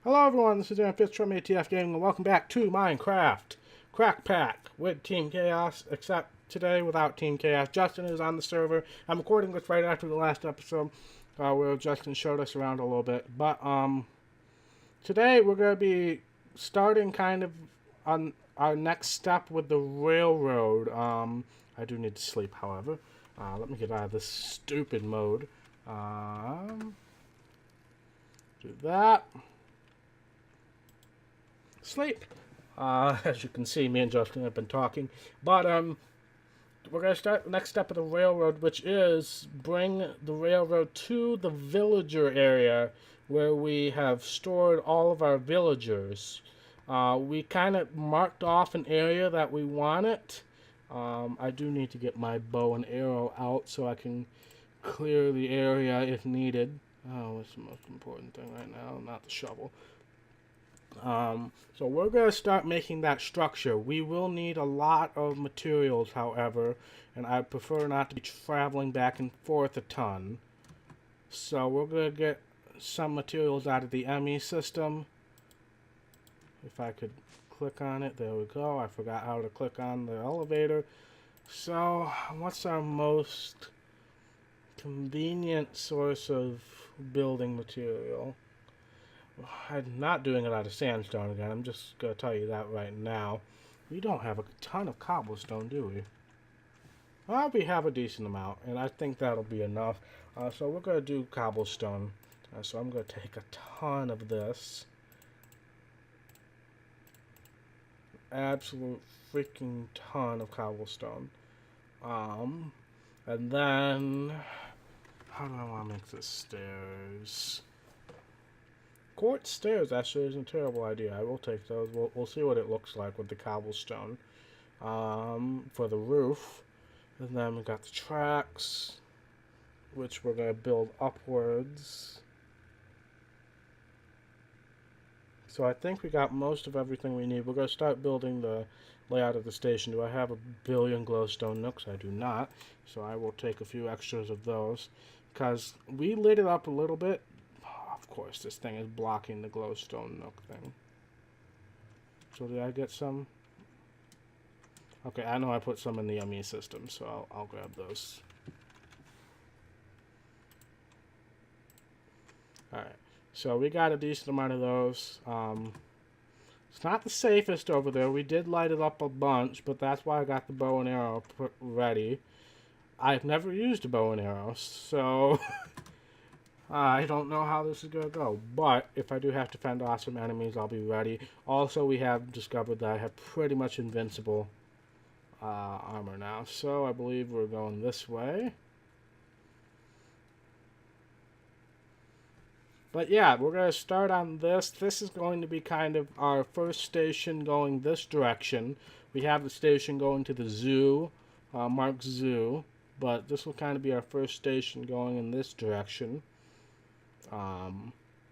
Hello everyone, this is Aaron Fitz from ATF Gaming, and welcome back to Minecraft Crackpack with Team Chaos, except today without Team Chaos. Justin is on the server. I'm recording this right after the last episode, where Justin showed us around a little bit. But today we're going to be starting kind of on our next step with the railroad. I do need to sleep, however. Let me get out of this stupid mode. Do that. Sleep. As you can see, me and Justin have been talking. But we're going to start the next step of the railroad, which is bring the railroad to the villager area where we have stored all of our villagers. We kind of marked off an area that we want it. I do need to get my bow and arrow out so I can clear the area if needed. Oh, that's the most important thing right now, not the shovel. So we're going to start making that structure. We will need a lot of materials, however, and I prefer not to be traveling back and forth a ton. So we're going to get some materials out of the ME system. If I could click on it, there we go. I forgot how to click on the elevator. So what's our most convenient source of building material? I'm not doing it out of sandstone again. I'm just going to tell you that right now. We don't have a ton of cobblestone, do we? Well, we have a decent amount, and I think that'll be enough. So we're going to do cobblestone. So I'm going to take a ton of this. Absolute freaking ton of cobblestone. And then, how do I want to make this stairs? Quartz stairs actually isn't a terrible idea. I will take those. We'll see what it looks like with the cobblestone for the roof. And then we got the tracks, which we're going to build upwards. So I think we got most of everything we need. We're going to start building the layout of the station. Do I have a billion glowstone nooks? I do not. So I will take a few extras of those, because we lit it up a little bit. Of course, this thing is blocking the glowstone nook thing. So did I get some? Okay, I know I put some in the ME system, so I'll grab those. Alright, so we got a decent amount of those. It's not the safest over there. We did light it up a bunch, but that's why I got the bow and arrow ready. I've never used a bow and arrow, so I don't know how this is going to go, but if I do have to fend off some enemies, I'll be ready. Also, we have discovered that I have pretty much invincible armor now, so I believe we're going this way. But yeah, we're going to start on this. This is going to be kind of our first station going this direction. We have the station going to the zoo, Mark's Zoo, but this will kind of be our first station going in this direction.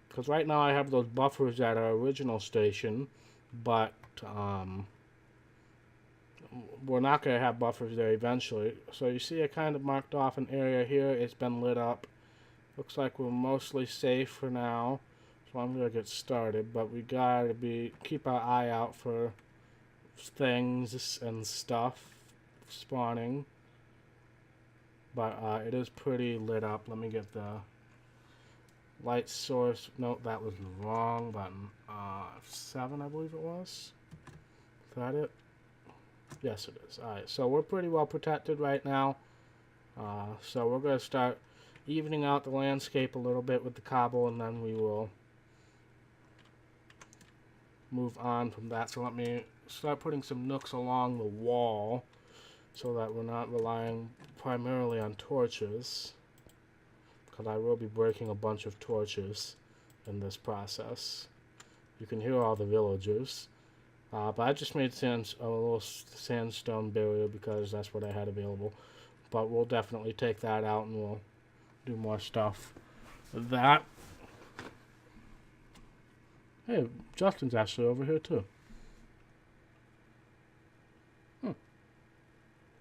Because right now I have those buffers at our original station, but we're not going to have buffers there eventually. So you see I kind of marked off an area here. It's been lit up. Looks like we're mostly safe for now, so I'm going to get started, but we got to keep our eye out for things and stuff spawning. But it is pretty lit up. Let me get the light source. Nope, that was the wrong button. 7, I believe it was. Is that it? Yes, it is. Alright, so we're pretty well protected right now. So we're going to start evening out the landscape a little bit with the cobble, and then we will move on from that. So let me start putting some nooks along the wall so that we're not relying primarily on torches, because I will be breaking a bunch of torches in this process. You can hear all the villagers. But I just made a little sandstone barrier because that's what I had available. But we'll definitely take that out and we'll do more stuff with that. Hey, Justin's actually over here too.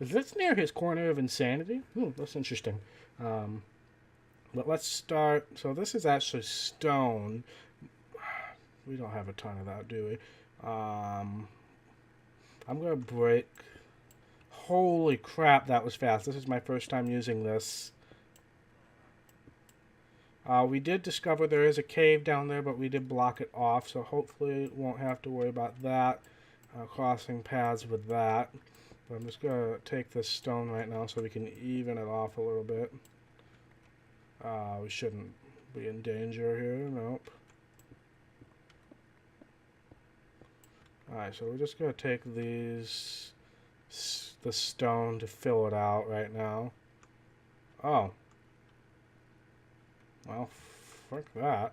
Is this near his corner of insanity? That's interesting. But let's start. So this is actually stone. we don't have a ton of that, do we? I'm gonna break. Holy crap, that was fast. This is my first time using this. We did discover there is a cave down there, but we did block it off, so hopefully we won't have to worry about that. Crossing paths with that. But I'm just going to take this stone right now so we can even it off a little bit. We shouldn't be in danger here. Nope. Alright, so we're just going to take these... the stone to fill it out right now. Oh. Well, fuck that.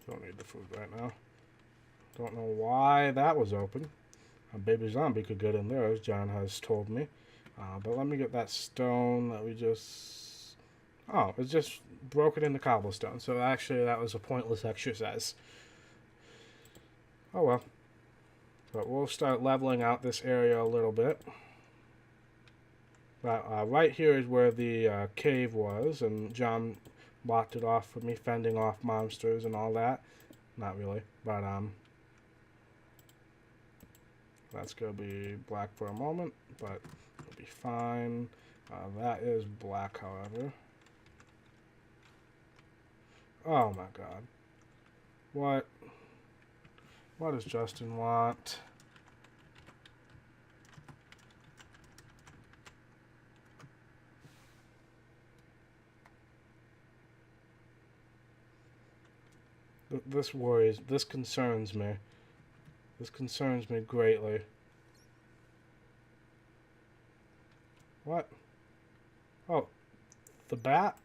Don't need the food right now. Don't know why that was open. A baby zombie could get in there, as John has told me. But let me get that stone that we just... Oh, it's just broken into cobblestone. So actually that was a pointless exercise. Oh well. But we'll start leveling out this area a little bit. Right here is where the cave was, and John blocked it off for me, fending off monsters and all that. Not really, but that's gonna be black for a moment, but it'll be fine. That is black, however. Oh my god. What? What does Justin want? This worries, this concerns me. This concerns me greatly. What? Oh, the bat?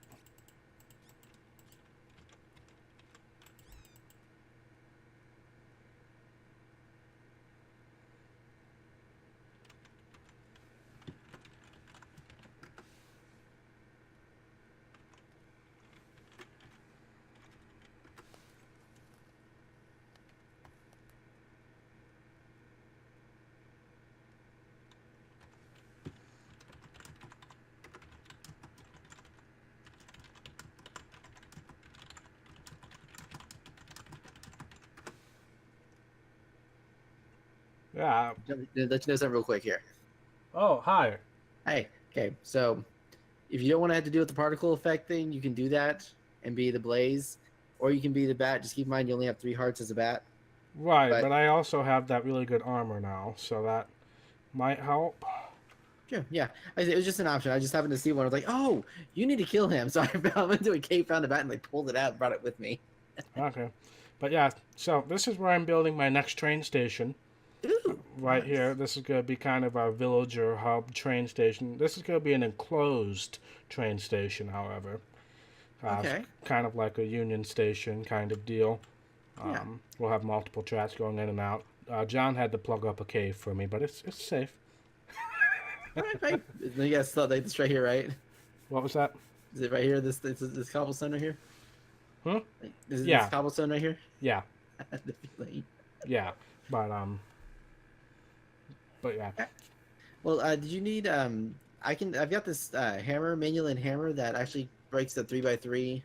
Yeah. Let you know something real quick here. Oh, hi. Hey, okay, so if you don't want to have to deal with the particle effect thing, you can do that and be the blaze, or you can be the bat. Just keep in mind you only have 3 hearts as a bat. Right, but I also have that really good armor now, so that might help. Sure, yeah. It was just an option. I just happened to see one. I was like, oh, you need to kill him. So I went to a cave, found a bat, and pulled it out and brought it with me. Okay. But yeah, so this is where I'm building my next train station. Ooh, right nice. here. This is going to be kind of our villager hub train station. This is going to be an enclosed train station, however. Okay. Kind of like a Union Station kind of deal. Yeah. We'll have multiple tracks going in and out. John had to plug up a cave for me, but it's safe. Right. You guys saw this right here, right? What was that? Is it right here? This cobblestone right here? Hmm? Is it Yeah. this cobblestone right here? Yeah. I had the feeling. Yeah. But yeah. Well, did you need I've got this hammer, manual and hammer that actually breaks the 3x3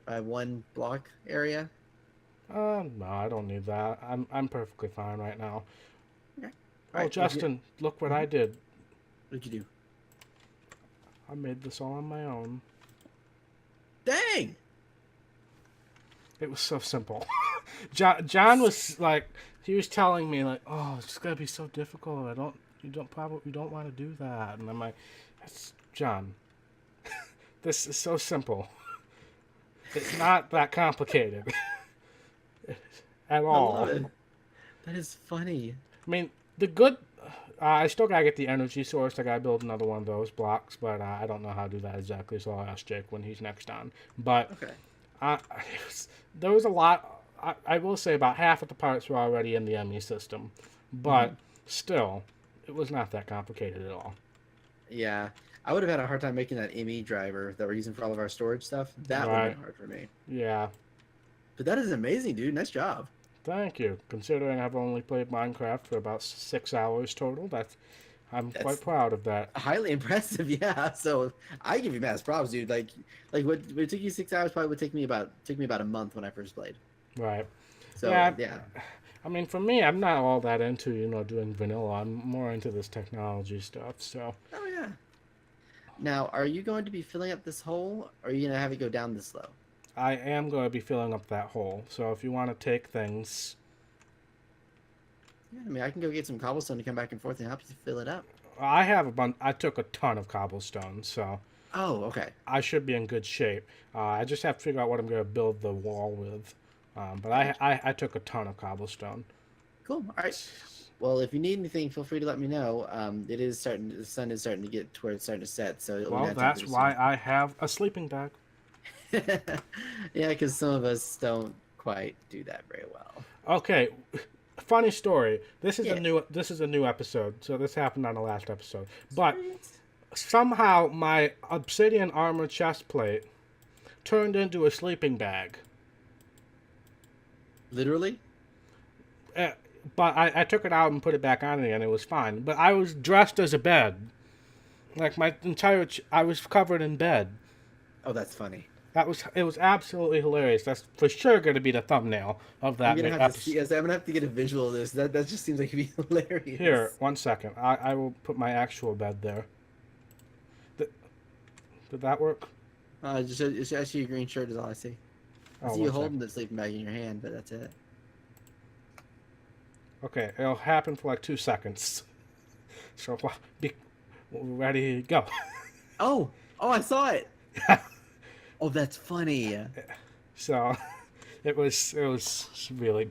by 1 block area. No, I don't need that. I'm perfectly fine right now. Okay. Oh, Alright, Justin, look what I did. What did you do? I made this all on my own. Dang! It was so simple. John was like, he was telling me like, oh, it's gonna be so difficult. You don't want to do that. And I'm like, that's John. This is so simple. It's not that complicated at all. I love it. That is funny. I mean, the good. I still gotta get the energy source. I gotta build another one of those blocks, but I don't know how to do that exactly. So I'll ask Jake when he's next on. But Okay. there was a lot. I will say about half of the parts were already in the ME system, but still, it was not that complicated at all. Yeah. I would have had a hard time making that ME driver that we're using for all of our storage stuff. That would have been hard for me. Yeah. But that is amazing, dude. Nice job. Thank you. Considering I've only played Minecraft for about 6 hours total, I'm quite That's proud of that. highly impressive. Yeah. So I give you mass props, dude. Like what took you 6 hours probably would take me about a month when I first played. Right. So Yeah. yeah. I mean, for me, I'm not all that into doing vanilla. I'm more into this technology stuff. So Oh yeah. Now, are you going to be filling up this hole, or are you gonna have it go down this low? I am going to be filling up that hole. So if you want to take things, Yeah, I mean, I can go get some cobblestone to come back and forth and help you fill it up. I have a bunch. I took a ton of cobblestone, so Oh, okay. I should be in good shape. I just have to figure out what I'm going to build the wall with. But Gotcha. I took a ton of cobblestone. Cool. All right. Well, if you need anything, feel free to let me know. It is starting. The sun is starting to get to where it's starting to set, so it'll be Well, nighttime that's pretty why soon. I have a sleeping bag. Yeah, because some of us don't quite do that very well. Okay, funny story. Yeah. This is a new episode, so this happened on the last episode. But Sweet. somehow my obsidian armor chest plate turned into a sleeping bag. Literally. Uh, but I took it out and put it back on again. It was fine. But I was dressed as a bed. Like my entire, I was covered in bed. Oh, that's funny. It was absolutely hilarious. That's for sure going to be the thumbnail of I'm that gonna have to see. episode. I'm gonna have to get a visual of this. That just seems like it'd be Here, hilarious. 1 second. I will put my actual bed there. Th- Did that work? Just I see your green shirt is all I see. I Oh, see you 1 second. holding the sleeping bag in your hand, but that's it. Okay, it'll happen for like 2 seconds. So be ready, go. Oh, oh, I saw it. Oh, that's funny. So it was really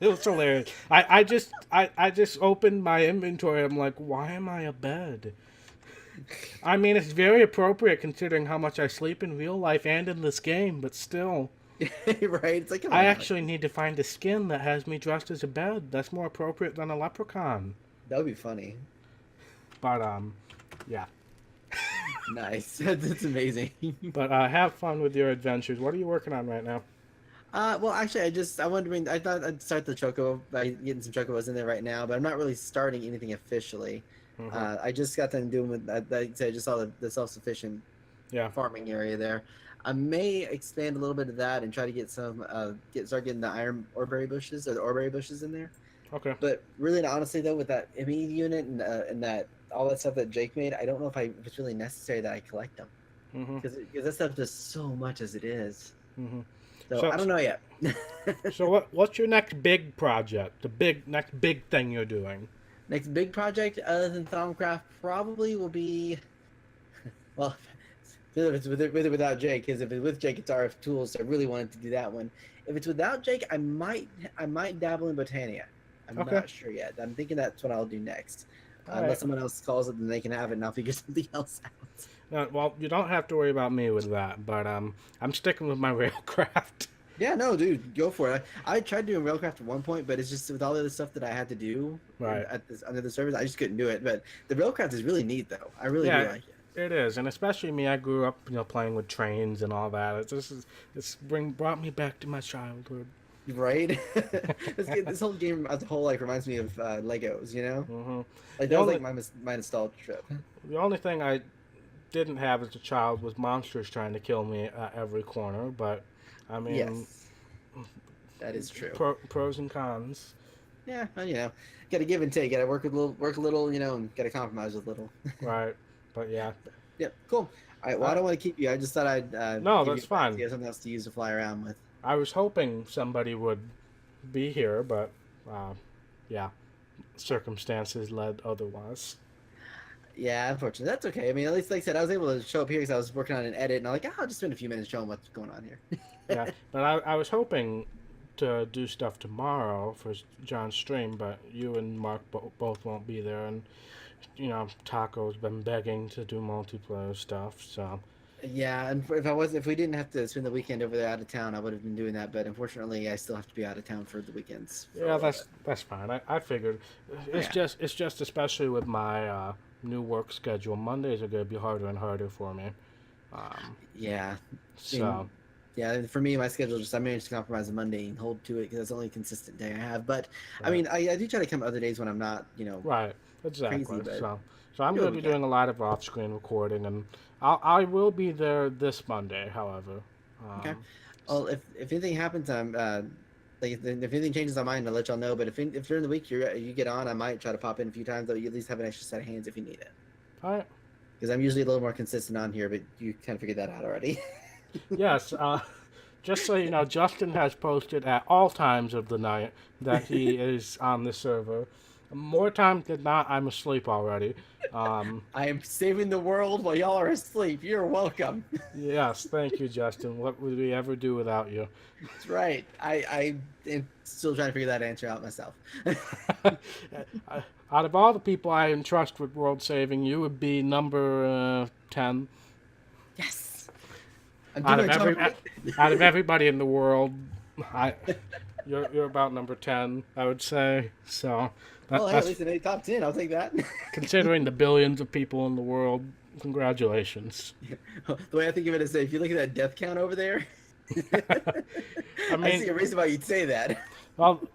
it was hilarious. I just opened my inventory. I'm like, why am I a bed? I mean, it's very appropriate considering how much I sleep in real life and in this game, but still. Right? It's like, come I on now. actually need to find a skin that has me dressed as a bed. That's more appropriate than a leprechaun. That would be funny. But yeah. Nice. That's amazing. But have fun with your adventures. What are you working on right now? Well, actually, I wanted to bring. I thought I'd start the choco by getting some chocobos in there right now, but I'm not really starting anything officially. Hmm. I just got them doing with. Like I said, I just saw the self-sufficient Yeah. farming area there. I may expand a little bit of that and try to get some start getting the iron oreberry bushes or the oreberry bushes in there. Okay. But really and honestly though, with that ME unit and that all that stuff that Jake made, I don't know if it's really necessary that I collect them Hmm. because that stuff does so much as it is. Hmm. So So I don't know yet. so what's your next big project? The next big thing you're doing? Next big project other than Thaumcraft probably will be well. If it's with or without Jake, because if it's with Jake, it's RF Tools. So I really wanted to do that one. If it's without Jake, I might dabble in Botania. I'm Okay. not sure yet. I'm thinking that's what I'll do next. All Unless right. someone else calls it, then they can have it, and I'll figure something else out. Well, you don't have to worry about me with that, but I'm sticking with my railcraft. Yeah, no, dude, go for it. I tried doing Railcraft at one point, but it's just with all the other stuff that I had to do Right. at this under the service, I just couldn't do it. But the Railcraft is really neat, though. I really do Yeah, like it. it is, and especially me. I grew up, playing with trains and all that. Brought me back to my childhood. Right? This whole game as a whole like reminds me of Legos. Hmm. Like The that was only like my nostalgia trip. the only thing I didn't have as a child was monsters trying to kill me at every corner. But I mean, Yes, that is true. pros and cons. Yeah, well, got to give and take. Got to work a little, and got to compromise a little. Right. But yeah. Yep, cool. All right, well, I don't want to keep you. I just thought I'd No, give that's you fine. something else to use to fly around with. I was hoping somebody would be here, but yeah, circumstances led otherwise. Yeah, unfortunately, that's okay. I mean, at least like I said, I was able to show up here because I was working on an edit, and I'm like, I'll just spend a few minutes showing what's going on Yeah, here. but I was hoping to do stuff tomorrow for John's stream, but you and Mark both won't be there, and Taco's been begging to do multiplayer stuff, so Yeah, and if we didn't have to spend the weekend over there out of town, I would have been doing that. But unfortunately, I still have to be out of town for the weekends for a yeah, little bit. that's fine. I figured Yeah. it's just especially with my new work schedule, Mondays are gonna be harder and harder for me. Um, Yeah, so yeah. For me, my schedule I managed to compromise a Monday and hold to it because that's the only consistent day I have. But I right, mean, I do try to come other days when I'm not, right. Exactly. crazy, but So I'm do going what to we be can. doing a lot of off-screen recording, and I will be there this Monday. However, Okay. um, s- Well, if anything happens, I'm like if anything changes on mine, I'll let y'all know. But if during the week you get on, I might try to pop in a few times. Though you at least have an extra set of hands if you need it. all right. Because I'm usually a little more consistent on here, but you kind of figured that out already. Yes. Just so you know, Justin has posted at all times of the night that he is on the server. More times than not, I'm asleep already. Um, I am saving the world while y'all are asleep. You're welcome. yes, thank you, Justin. What would we ever do without you? That's right. I am still trying to figure that answer out myself. Out of all the people I entrust with world saving, you would be number 10. Yes. I'm Out doing of my job every right. out of everybody in the world, I you're about number 10, I would say. So Well, hey, at that's least in a top 10. I'll take that. considering the billions of people in the world. Congratulations. The way I think of it is, if you look at that death count over there, I I see mean, a reason why you'd say that. well,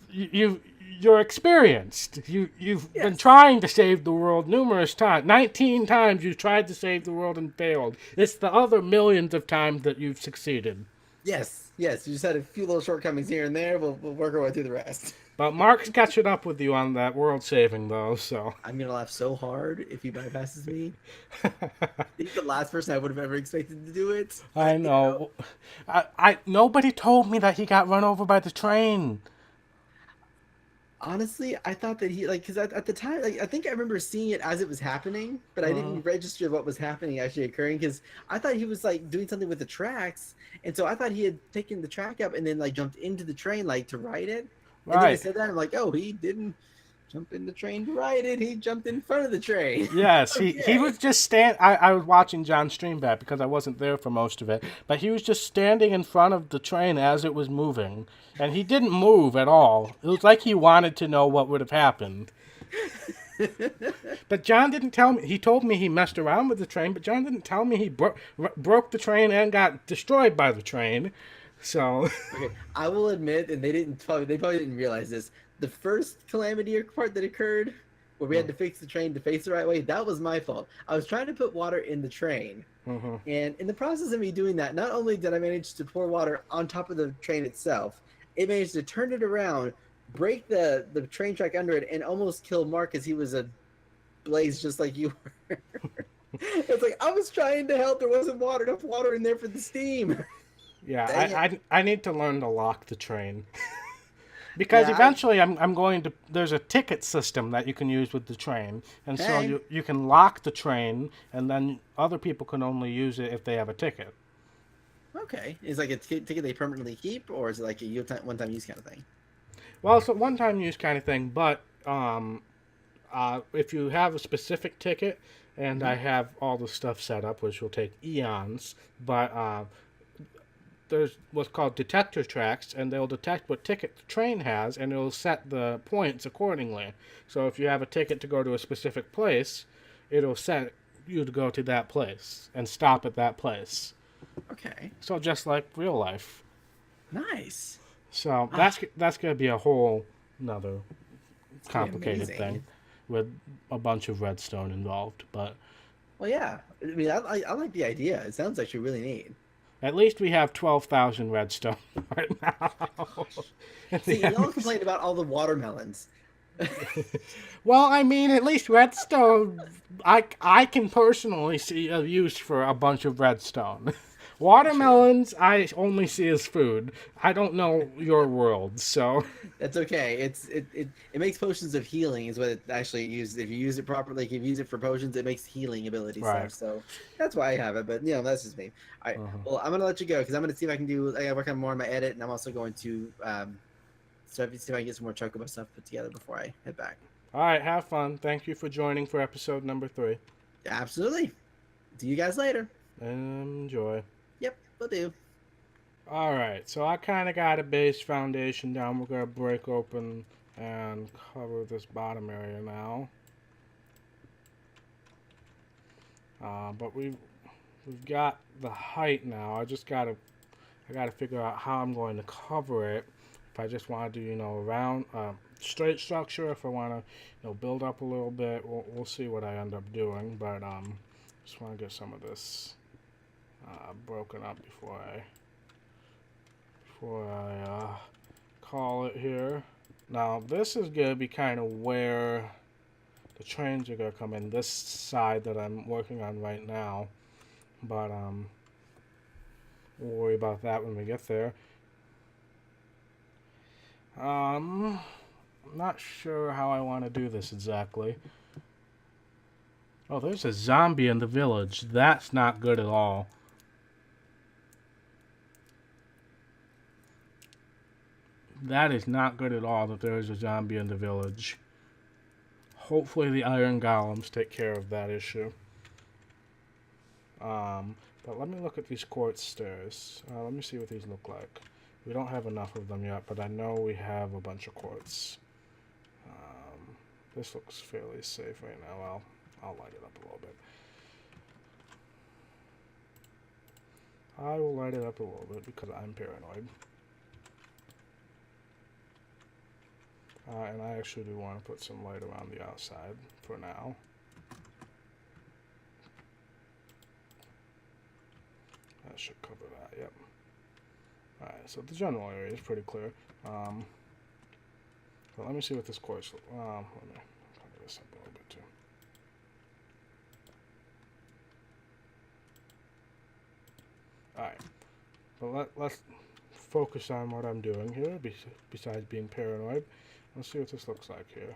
you you're experienced. You've been Yes. trying to save the world numerous times. 19 times you tried to save the world and failed. It's the other millions of times that you've succeeded. Yes. Yes. You just had a few little shortcomings here and there. We'll work our way through the rest. But Mark's catching up with you on that world saving though, so I'm gonna laugh so hard if he bypasses me. He's the last person I would have ever expected to do it. I But know. I nobody told me that he got run over by the train. honestly, I thought that he because at the time, like I think I remember seeing it as it was happening, but I Uh, didn't register what was happening actually occurring because I thought he was like doing something with the tracks, and so I thought he had taken the track up and then like jumped into the train like to ride it, and then it right. said that I'm like, oh, he didn't jump in the train to ride it, he jumped in front of the train. Yes, he Okay. was just I was watching John stream that because I wasn't there for most of it, but he was just standing in front of the train as it was moving, and he didn't move at all. It was like he wanted to know what would have happened. But John didn't tell me. He told me he messed around with the train, but John didn't tell me he broke the train and got destroyed by the train. So, Okay, I will admit, and they probably didn't realize this. The first calamity part that occurred, where we had to fix the train to face the right way, that was my fault. I was trying to put water in the train, mhm. and in the process of me doing that, not only did I manage to pour water on top of the train itself, it managed to turn it around, break the train track under it, and almost kill Mark as he was a blaze just like you were. It's like I was trying to help. There wasn't enough water in there for the steam. Yeah, Dang it. I need to learn to lock the train. Because Yeah, eventually I'm going to there's a ticket system that you can use with the train, and so hey. you can lock the train, and then other people can only use it if they have a ticket. Okay. Is like a ticket they permanently keep, or is it like a one-time use kind of thing? Well, it's a one-time use kind of thing, but if you have a specific ticket, and Hmm. I have all the stuff set up, which will take eons, but there's what's called detector tracks, and they'll detect what ticket the train has, and it'll set the points accordingly. So if you have a ticket to go to a specific place, it'll set you to go to that place and stop at that place. Okay. So just like real life. Nice. So Ah, that's gonna be a whole another it's gonna be complicated thing amazing. with a bunch of redstone involved, but Well, yeah. I mean, I like the idea. It sounds actually really neat. at least we have 12,000 redstone right now. In the See, y'all enemy's- complain about all the watermelons. Well, I mean, at least redstone, I can personally see a use for a bunch of redstone. Watermelons, I only see as food. I don't know your world, so That's okay. It makes potions of healing is what it actually uses. If you use it properly, if you use it for potions, it makes healing ability right. stuff. So that's why I have it. But that's just me. All right. Uh-huh. Well, I'm gonna let you go because I'm gonna see if I can do. I gotta work on more on my edit, and I'm also going to see if I can get some more chocobo stuff put together before I head back. All right, have fun. Thank you for joining for episode number 3. Absolutely. See you guys later. Enjoy. Yep, will do. All right, so I kind of got a base foundation down. We're gonna break open and cover this bottom area now. But we've got the height now. I gotta figure out how I'm going to cover it. If I just want to do around straight structure. If I want to, build up a little bit, we'll see what I end up doing. But just want to get some of this broken up before I call it here. Now this is gonna be kind of where the trains are gonna come in. This side that I'm working on right now, but we'll worry about that when we get there. I'm not sure how I want to do this exactly. Oh, there's a zombie in the village. That's not good at all. That is not good at all that there is a zombie in the village. Hopefully the iron golems take care of that issue. But let me look at these quartz stairs. Let me see what these look like. We don't have enough of them yet, but I know we have a bunch of quartz. This looks fairly safe right now. I'll light it up a little bit. I will light it up a little bit because I'm paranoid. And I actually do want to put some light around the outside for now. That should cover that, yep. Alright, so the general area is pretty clear. But let me see what this quartz... let me cover this up a little bit too. Alright, but let's focus on what I'm doing here, besides being paranoid. Let's see what this looks like here.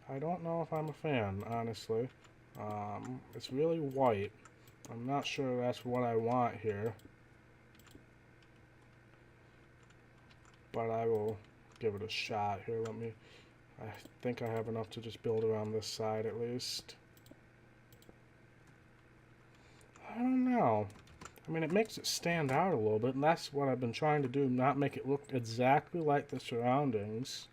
I don't know if I'm a fan, honestly. It's really white. I'm not sure that's what I want here. But I will give it a shot here. I think I have enough to just build around this side at least. I don't know. I mean, it makes it stand out a little bit, and that's what I've been trying to do, not make it look exactly like the surroundings.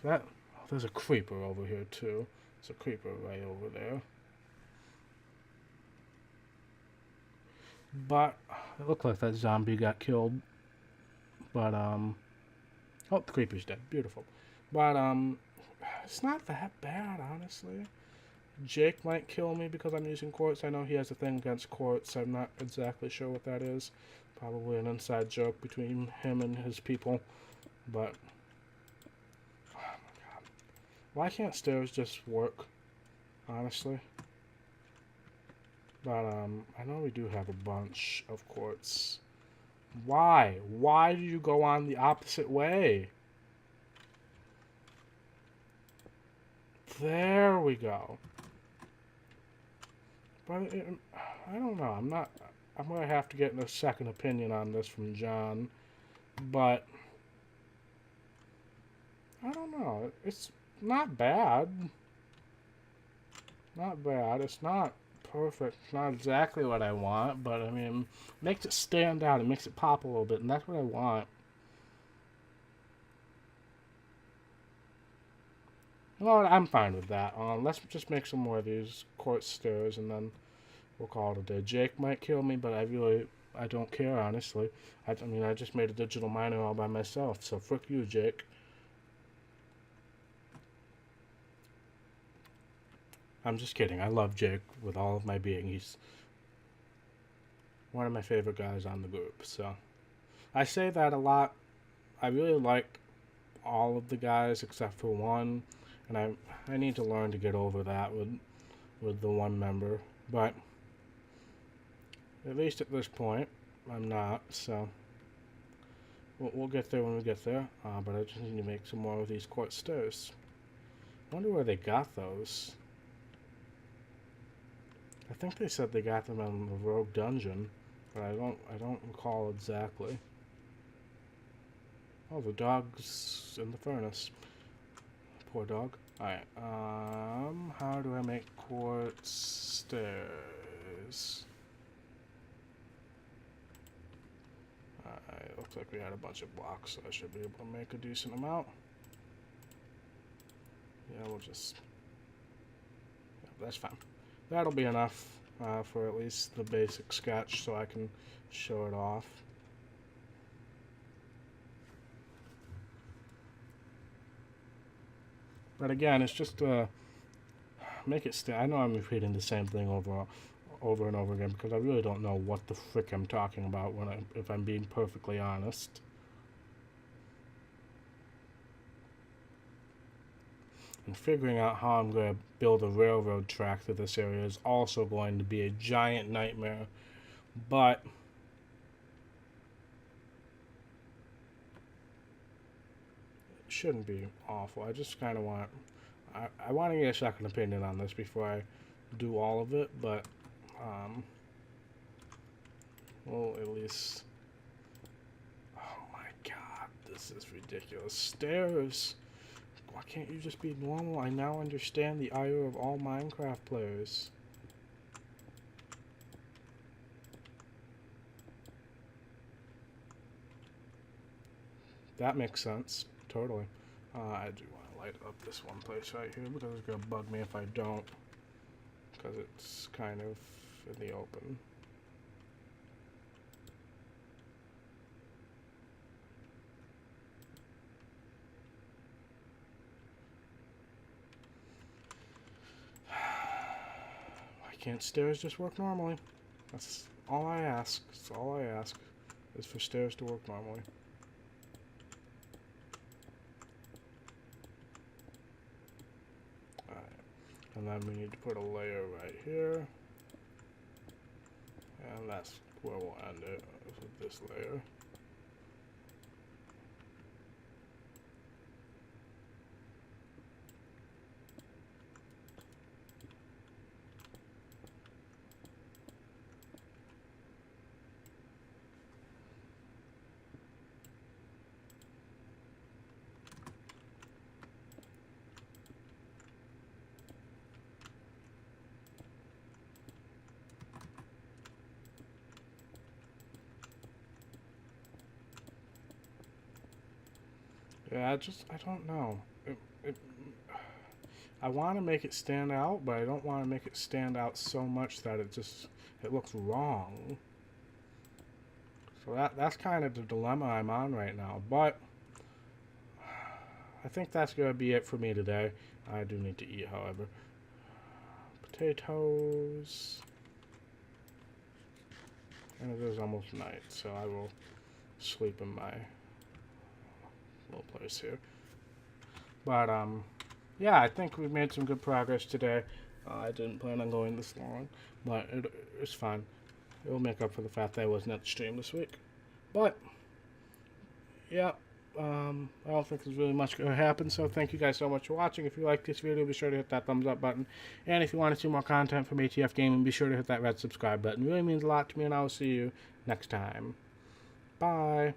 Oh, there's a creeper over here, too. There's a creeper right over there. But it looked like that zombie got killed. But, oh, the creeper's dead. Beautiful. But, it's not that bad, honestly. Jake might kill me because I'm using quartz. I know he has a thing against quartz. I'm not exactly sure what that is. Probably an inside joke between him and his people. But, oh my god. Why can't stairs just work? Honestly. But, I know we do have a bunch of quartz. Why? Why do you go on the opposite way? There we go. But I don't know. I'm going to have to get a second opinion on this from John. But I don't know. It's not bad. Not bad. It's not perfect. It's not exactly what I want. But, I mean, it makes it stand out. It makes it pop a little bit. And that's what I want. You know what? I'm fine with that. Let's just make some more of these quartz stairs, and then we'll call it a day. Jake might kill me, but I don't care, honestly. I mean, I just made a digital miner all by myself, so frick you, Jake. I'm just kidding. I love Jake with all of my being. He's one of my favorite guys on the group, so. I say that a lot. I really like all of the guys except for one. And I need to learn to get over that with the one member. But at least at this point, I'm not. So we'll get there when we get there. But I just need to make some more of these quartz stairs. I wonder where they got those. I think they said they got them in the Rogue Dungeon, but I don't recall exactly. Oh, the dog's in the furnace. Poor dog. Alright, how do I make quartz stairs? Alright, looks like we had a bunch of blocks, so I should be able to make a decent amount. Yeah, we'll just... yeah, that's fine. That'll be enough for at least the basic sketch, so I can show it off. But again, it's just make it stay. I know I'm repeating the same thing over and over again because I really don't know what the frick I'm talking about if I'm being perfectly honest. And figuring out how I'm going to build a railroad track through this area is also going to be a giant nightmare. But it shouldn't be awful. I just kind of want... I want to get a second opinion on this before I do all of it, but... well, at least... Oh my god, this is ridiculous. Stairs! Why can't you just be normal? I now understand the ire of all Minecraft players. That makes sense. Totally. I do want to light up this one place right here because it's going to bug me if I don't. Because it's kind of in the open. Why can't stairs just work normally? That's all I ask. That's all I ask is for stairs to work normally. And then we need to put a layer right here. And that's where we'll end it, with this layer. Yeah, I don't know. I want to make it stand out, but I don't want to make it stand out so much that it looks wrong. So that's kind of the dilemma I'm on right now. But I think that's going to be it for me today. I do need to eat, however. Potatoes. And it is almost night, so I will sleep in my little place here. But yeah, I think we've made some good progress today. I didn't plan on going this long, but it's fine. It'll make up for the fact that I wasn't at the stream this week. But yeah, I don't think there's really much going to happen. So thank you guys so much for watching. If you like this video, be sure to hit that thumbs up button. And if you want to see more content from ATF Gaming, be sure to hit that red subscribe button. It really means a lot to me, and I will see you next time. Bye.